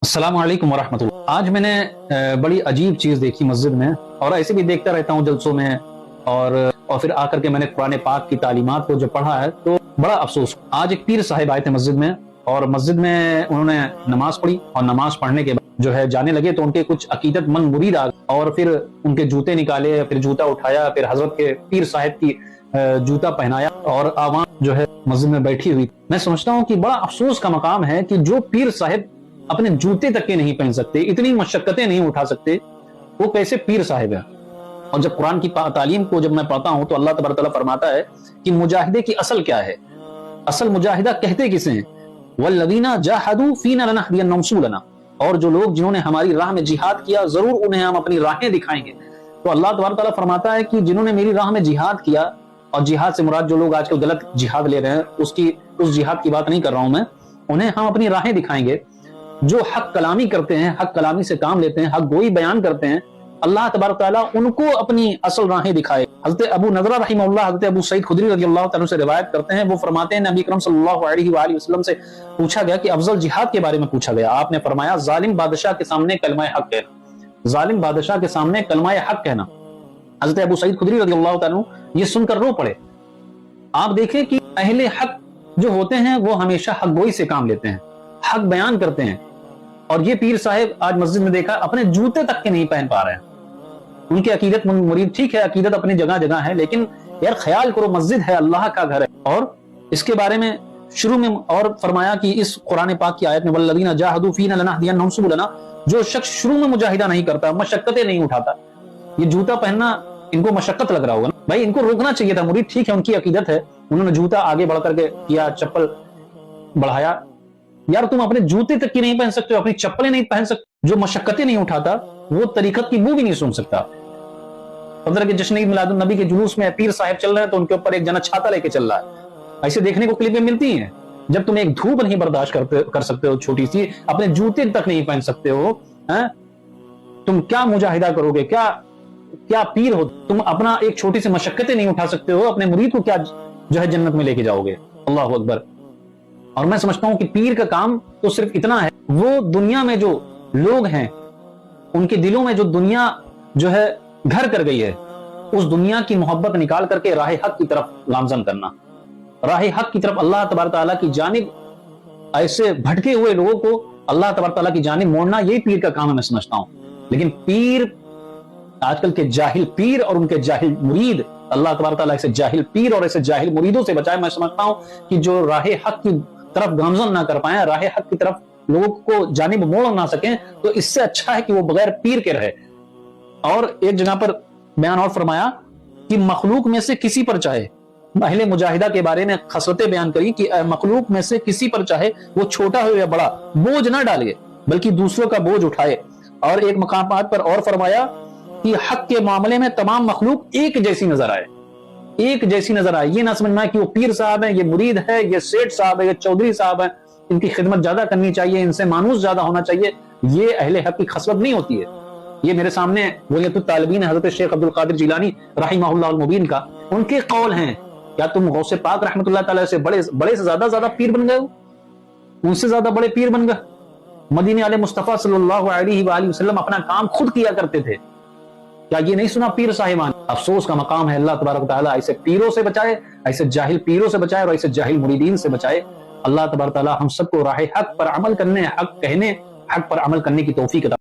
अस्सलाम वालेकुम वरहमतुल्लाह। आज मैंने बड़ी अजीब चीज देखी मस्जिद में, और ऐसे भी देखता रहता हूँ जलसों में, और फिर आकर के मैंने कुरान पाक की तालीमात को जब पढ़ा है तो बड़ा अफसोस। आज एक पीर साहिब आए थे मस्जिद में, और मस्जिद में उन्होंने नमाज पढ़ी, और नमाज पढ़ने के बाद जो है जाने लगे तो उनके कुछ अकीदतमंद मुरीद आ गए, और फिर उनके जूते निकाले, फिर जूता उठाया, फिर हजरत के पीर साहिब की जूता पहनाया, और आवाम जो है मस्जिद में बैठी हुई। मैं समझता हूँ कि बड़ा अफसोस का मकाम है कि जो पीर साहिब अपने जूते तक के नहीं पहन सकते, इतनी मशक्कतें नहीं उठा सकते, वो कैसे पीर साहिब है। और जब कुरान की तालीम को जब मैं पढ़ता हूं तो अल्लाह तबारक तआला फरमाता है कि मुजाहिदे की असल क्या है, असल मुजाहिदा कहते किसे हैं, वल्लज़ीना जाहदू फीना लनहदियन्नहुम सुबुलना, और जो लोग जिन्होंने हमारी राह में जिहाद किया जरूर उन्हें हम अपनी राहें दिखाएंगे। तो अल्लाह तबारक तआला फरमाता है कि जिन्होंने मेरी राह में जिहाद किया, और जिहाद से मुराद जो लोग आजकल गलत जिहाद ले रहे हैं उस जिहाद की बात नहीं कर रहा हूं मैं, उन्हें हम अपनी राहें दिखाएंगे। जो हक कलामी करते हैं, हक कलामी से काम लेते हैं, हक गोई बयान करते हैं, अल्लाह तबारक तआला उनको अपनी असल राहें दिखाए। हज़रत अबू नज़रा रहमहुल्लाह, हज़रत अबू सईद खुदरी रज़ियल्लाहु तआला से रिवायत करते हैं, वो फरमाते हैं नबी अकरम सल्लल्लाहु अलैहि वसल्लम से पूछा गया कि अफजल जिहाद के बारे में पूछा गया, आपने फरमाया जालिम बादशाह के सामने कलमा हक कहना, जालिम बादशाह के सामने कलमा हक कहना। हज़रत अबू सईद खुदरी रज़ियल्लाहु तआला ये सुनकर रो पड़े। आप देखें कि अहले हक जो होते हैं वो हमेशा हक गोई से काम लेते हैं, हक बयान करते हैं, और ये पीर साहिब आज मस्जिद में देखा अपने जूते तक के नहीं पहन पा रहे हैं। उनकी अकीदत मुरीद ठीक है, अकीदत अपनी जगह जगह है, लेकिन यार ख्याल करो मस्जिद है, अल्लाह का घर है। और इसके बारे में शुरू में और फरमाया कि इस कुरान पाक की आयत में वल्लज़ीना जाहदू फीना लनहदियन्नहुम सुबुलना, जो शख्स शुरू में मुजाहिदा नहीं करता, मशक्कतें नहीं उठाता, ये जूता पहनना इनको मशक्कत लग रहा होगा ना भाई, इनको रोकना चाहिए था। मुरीद ठीक है, उनकी अकीदत है, उन्होंने जूता आगे बढ़ करके किया, चप्पल बढ़ाया। यार तुम अपने जूते तक की नहीं पहन सकते हो, अपनी चप्पलें नहीं पहन सकते, जो मशक्कतें नहीं उठाता वो तरीकत की बू भी नहीं सुन सकता। पंद्रह के जश्न ईद मिलादुन नबी के जुलूस में पीर साहिब चल रहे हैं तो उनके ऊपर एक जना छाता लेके चल रहा है। ऐसे देखने को क्लिपें मिलती हैं। जब तुम एक धूप नहीं बर्दाश्त कर सकते हो, छोटी सी, अपने जूते तक नहीं पहन सकते हो, तुम क्या मुजाहिदा करोगे, क्या पीर हो तुम, अपना एक छोटी सी मशक्कतें नहीं उठा सकते हो, अपने मुरीद को क्या जो है जन्नत में लेके जाओगे। अल्लाहु अकबर। और मैं समझता हूं कि पीर का काम तो सिर्फ इतना है, वो दुनिया में जो लोग हैं उनके दिलों में जो दुनिया जो है घर कर गई है, उस दुनिया की मोहब्बत निकाल करके राह हक की तरफ गामजन करना, राह हक की तरफ अल्लाह तबारक तआला की जानिब ऐसे भटके हुए लोगों को अल्लाह तबारक तआला की जानिब मोड़ना, यही पीर का काम है मैं समझता हूं। लेकिन पीर, आजकल के जाहिल पीर और उनके जाहिल मुरीद, अल्लाह तबारक तआला ऐसे जाहिल पीर और ऐसे जाहिल मुरीदों से बचाए। मैं समझता हूं कि जो राह हक की तरफ गामजन ना कर पाए, राह हक की तरफ लोगों को जानिब मोड़ ना सकें, तो इससे अच्छा है कि वो बगैर पीर के रहे। और एक जगह पर बयान और फरमाया कि मखलूक में से किसी पर चाहे, अहले मुजाहिदा के बारे में खसलतें बयान करी कि मखलूक में से किसी पर चाहे वो छोटा हो या बड़ा बोझ ना डाले, बल्कि दूसरों का बोझ उठाए। और एक मकामात पर और फरमाया कि हक के मामले में तमाम मखलूक एक जैसी नजर आए, एक जैसी नजर आए। ये ना समझना है कि वो पीर साहब है, ये मुरीद है, ये सेठ साहब है, ये चौधरी साहब है, इनकी खिदमत ज्यादा करनी चाहिए, इनसे मानूस ज्यादा होना चाहिए। ये अहले हक की खसलत नहीं होती है। ये मेरे सामने वलीयतुत तालिबीन हजरत शेख अब्दुल कादिर जिलानी रहिमहुल्लाहुल मुबीन का उनके कौल हैं। क्या तुम गौसे पाक रहमतुल्लाह तआला से बड़े से ज्यादा पीर बन गए हो, उनसे ज्यादा बड़े पीर बन गए। मदीने वाले मुस्तफा सल्लल्लाहु अलैहि वसल्लम अपना काम खुद किया करते थे, क्या ये नहीं सुना पीर साहिबान? अफसोस का मकाम है। अल्लाह तबारक तआला ऐसे पीरों से बचाए, ऐसे जाहिल पीरों से बचाए, और ऐसे जाहिल मुरीदीन से बचाए। अल्लाह तबारक तआला हम सबको राह हक पर अमल करने, हक कहने, हक पर अमल करने की तौफीक अता